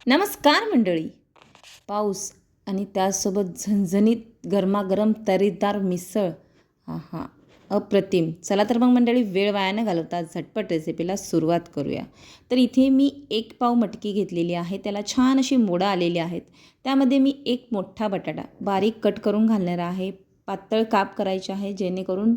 नमस्कार मंडळी. पाऊस आणि त्यासोबत झणझणीत गरमागरम तर्रीदार मिसळ. आहा, अप्रतिम. चला तर मग मंडळी, वेळ वाया न घालवता झटपट रेसिपीला सुरुवात करूया. तर इथे मी 1 पाव मटकी घेतलेली आहे. त्याला छान अशी मोडं आलेली आहेत. त्यामध्ये मी 1 मोठा बटाटा बारीक कट करून घालणार आहे. पातळ काप करायचे आहे, जेणेकरून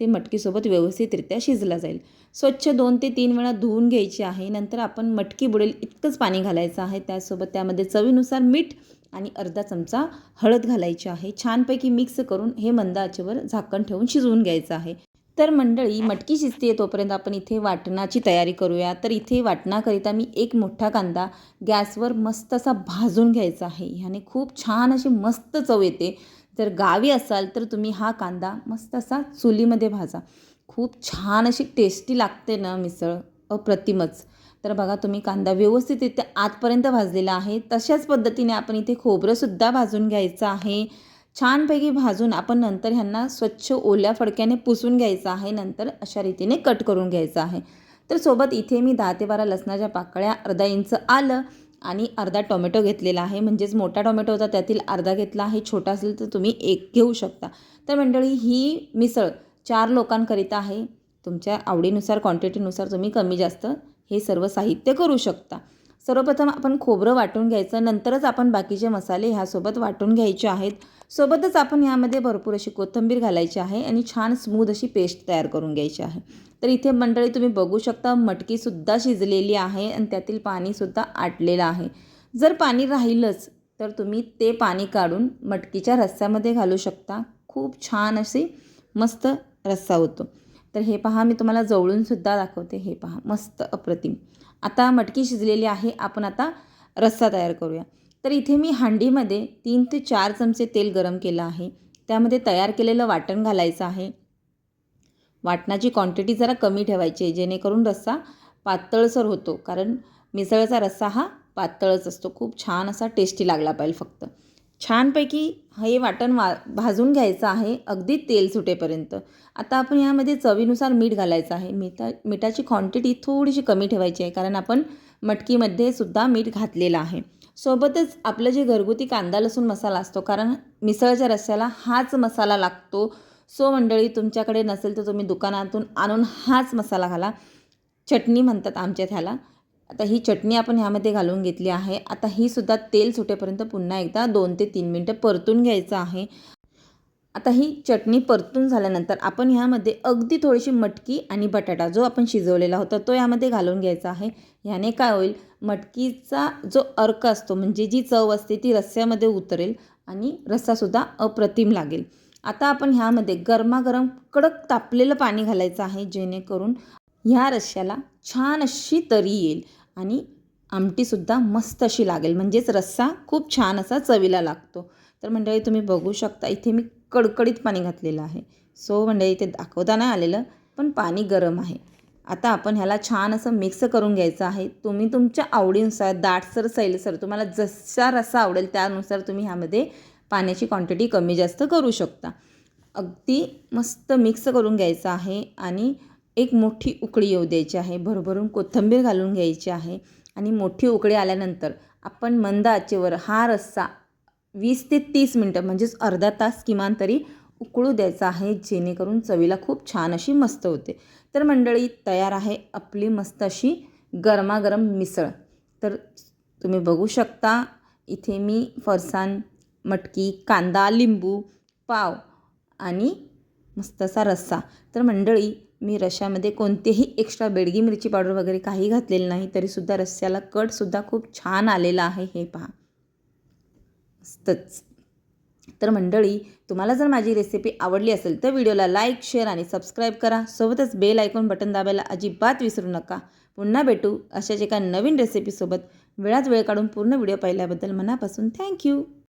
ते मटकीसोबत व्यवस्थितरित्या शिजला जाईल. स्वच्छ 2 ते 3 वेळा धुवून घ्यायची आहे. नंतर आपण मटकी बुडेल इतकंच पाणी घालायचं आहे. त्यासोबत त्यामध्ये चवीनुसार मीठ आणि अर्धा चमचा हळद घालायची आहे. छानपैकी मिक्स करून हे मंद आचेवर झाकण ठेवून शिजवून घ्यायचं आहे. तर मंडळी, मटकी शिजते तोपर्यंत आपण इथे वाटणाची तयारी करूया. तर इथे वाटणाकरिता मी 1 मोठा कांदा गॅसवर मस्त असा भाजून घ्यायचा आहे. ह्याने खूप छान अशी मस्त चव येते. जर गावी असाल तर तुम्ही हा कांदा मस्त असा चुलीमध्ये भाजा. खूप छान अशी टेस्टी लागते ना मिसळ, अप्रतिमच. तर बघा, तुम्ही कांदा व्यवस्थितरित्या आतपर्यंत भाजलेला आहे. तशाच पद्धतीने आपण इथे खोबरंसुद्धा भाजून घ्यायचं आहे. छानपैकी भाजून आपण नंतर ह्यांना स्वच्छ ओल्या फडक्याने पुसून घ्यायचं आहे. नंतर अशा रीतीने कट करून घ्यायचं आहे. तर सोबत इथे मी 10 ते 12 लसणाच्या पाकळ्या, अर्धा इंच आलं आणि अर्धा टोमॅटो घेतलेला आहे. म्हणजेच मोठा टोमॅटो होता त्यातील अर्धा घेतला आहे. छोटा असेल तर तुम्ही 1 घेऊ शकता. तर मंडळी, ही मिसळ 4 लोकांकरिता आहे. तुमच्या आवडीनुसार, क्वांटिटीनुसार तुम्ही कमी जास्त हे सर्व साहित्य करू शकता. सर्वप्रथम आपण खोबरं वाटून घ्यायचं. नंतरच आपण बाकीचे मसाले ह्यासोबत वाटून घ्यायचे आहेत. सोबतच आपण यामध्ये भरपूर अशी कोथिंबीर घालायची आहे आणि छान स्मूथ अशी पेस्ट तयार करून घ्यायची आहे. तर इथे मंडळी, तुम्ही बघू शकता मटकीसुद्धा शिजलेली आहे आणि त्यातील पाणीसुद्धा आटलेलं आहे. जर पाणी राहिलंच तर तुम्ही ते पाणी काढून मटकीच्या रस्स्यामध्ये घालू शकता. खूप छान अशी मस्त रस्सा होतो. तर हे पहा, मी तुम्हाला जवळूनसुद्धा दाखवते. हे पहा, मस्त अप्रतिम. आता मटकी शिजलेली आहे. आपण आता रस्सा तयार करूया. तर इथे मी हांडीमध्ये 3 ते 4 चमचे तेल गरम केलं आहे. त्यामध्ये तयार केलेलं वाटण घालायचं आहे. वाटणाची क्वांटिटी जरा कमी ठेवायची आहे, जेणेकरून रस्सा पातळसर होतो. कारण मिसळचा रस्सा हा पातळच असतो. खूप छान असा टेस्टी लागला पाहिजे फक्त. छानपैकी हे वाटण भाजून घ्यायचं आहे अगदी तेल सुटेपर्यंत. आता आपण यामध्ये चवीनुसार मीठ घालायचं आहे. मिठाची क्वांटिटी थोडीशी कमी ठेवायची आहे, कारण आपण मटकीमध्ये सुद्धा मीठ घातलेलं आहे. सोबतच आपलं जे घरगुती कांदा लसूण मसाला असतो, कारण मिसळच्या रस्स्याला हाच मसाला लागतो. सो मंडळी, तुमच्याकडे नसेल तर तुम्ही दुकानातून आणून हाच मसाला घाला. चटणी म्हणतात आमच्यात ह्याला. आता ही चटणी आपण ह्यामध्ये घालून घेतली आहे. आता ही सुद्धा तेल सुटेपर्यंत पुन्हा एकदा 2 ते 3 मिनटं परतून घ्यायचं आहे. आता ही चटणी परतून झाल्यानंतर आपण ह्यामध्ये अगदी थोडीशी मटकी आणि बटाटा जो आपण शिजवलेला होता तो यामध्ये घालून घ्यायचा आहे. ह्याने काय होईल, मटकीचा जो अर्क असतो, म्हणजे जी चव असते ती रस्स्यामध्ये उतरेल आणि रस्सासुद्धा अप्रतिम लागेल. आता आपण ह्यामध्ये गरमागरम कडक तापलेलं पाणी घालायचं आहे, जेणेकरून ह्या रश्श्याला छान अशी तरी येईल आणि आमटीसुद्धा मस्त अशी लागेल. म्हणजेच रस्सा खूप छान असा चवीला लागतो. तर मंडळी, तुम्ही बघू शकता इथे मी कडकडीत पाणी घातलेलं आहे. सो मंडळी, इथे दाखवता नाही आलेलं, पण पाणी गरम आहे. आता आपण ह्याला छान असं मिक्स करून घ्यायचं आहे. तुम्ही तुमच्या आवडीनुसार, दाटसर सैलसर, तुम्हाला जसा रस्सा आवडेल त्यानुसार तुम्ही ह्यामध्ये पाण्याची क्वांटिटी कमी जास्त करू शकता. अगदी मस्त मिक्स करून घ्यायचं आहे आणि एक मोठी उकळी येऊ द्यायची आहे. भरभरून कोथिंबीर घालून घ्यायची आहे आणि मोठी उकळी आल्यानंतर आपण मंद आचेवर हा रस्सा 20 ते 30 मिनटं, म्हणजेच अर्धा तास किमान तरी उकळू द्यायचा आहे, जेणेकरून चवीला खूप छान अशी मस्त होते. तर मंडळी, तयार आहे आपली मस्त अशी गरमागरम मिसळ. तर तुम्ही बघू शकता इथे मी फरसाण, मटकी, कांदा, लिंबू, पाव आणि मस्त असा रस्सा. तर मंडळी, मी रश्श्यामध्ये कोणतेही एक्स्ट्रा बेडगी मिरची पावडर वगैरे काही घातलेलं नाही, तरीसुद्धा रस्स्याला कटसुद्धा खूप छान आलेला आहे. हे पहा, मस्तच. तर मंडळी, तुम्हाला जर माझी रेसिपी आवडली असेल तर व्हिडिओला लाईक, शेअर आणि सबस्क्राईब करा. सोबतच बेल आयकॉन बटन दाबायला अजिबात विसरू नका. पुन्हा भेटू अशाच एका नवीन रेसिपीसोबत. वेळात वेळ काढून पूर्ण व्हिडिओ पाहिल्याबद्दल मनापासून थँक्यू.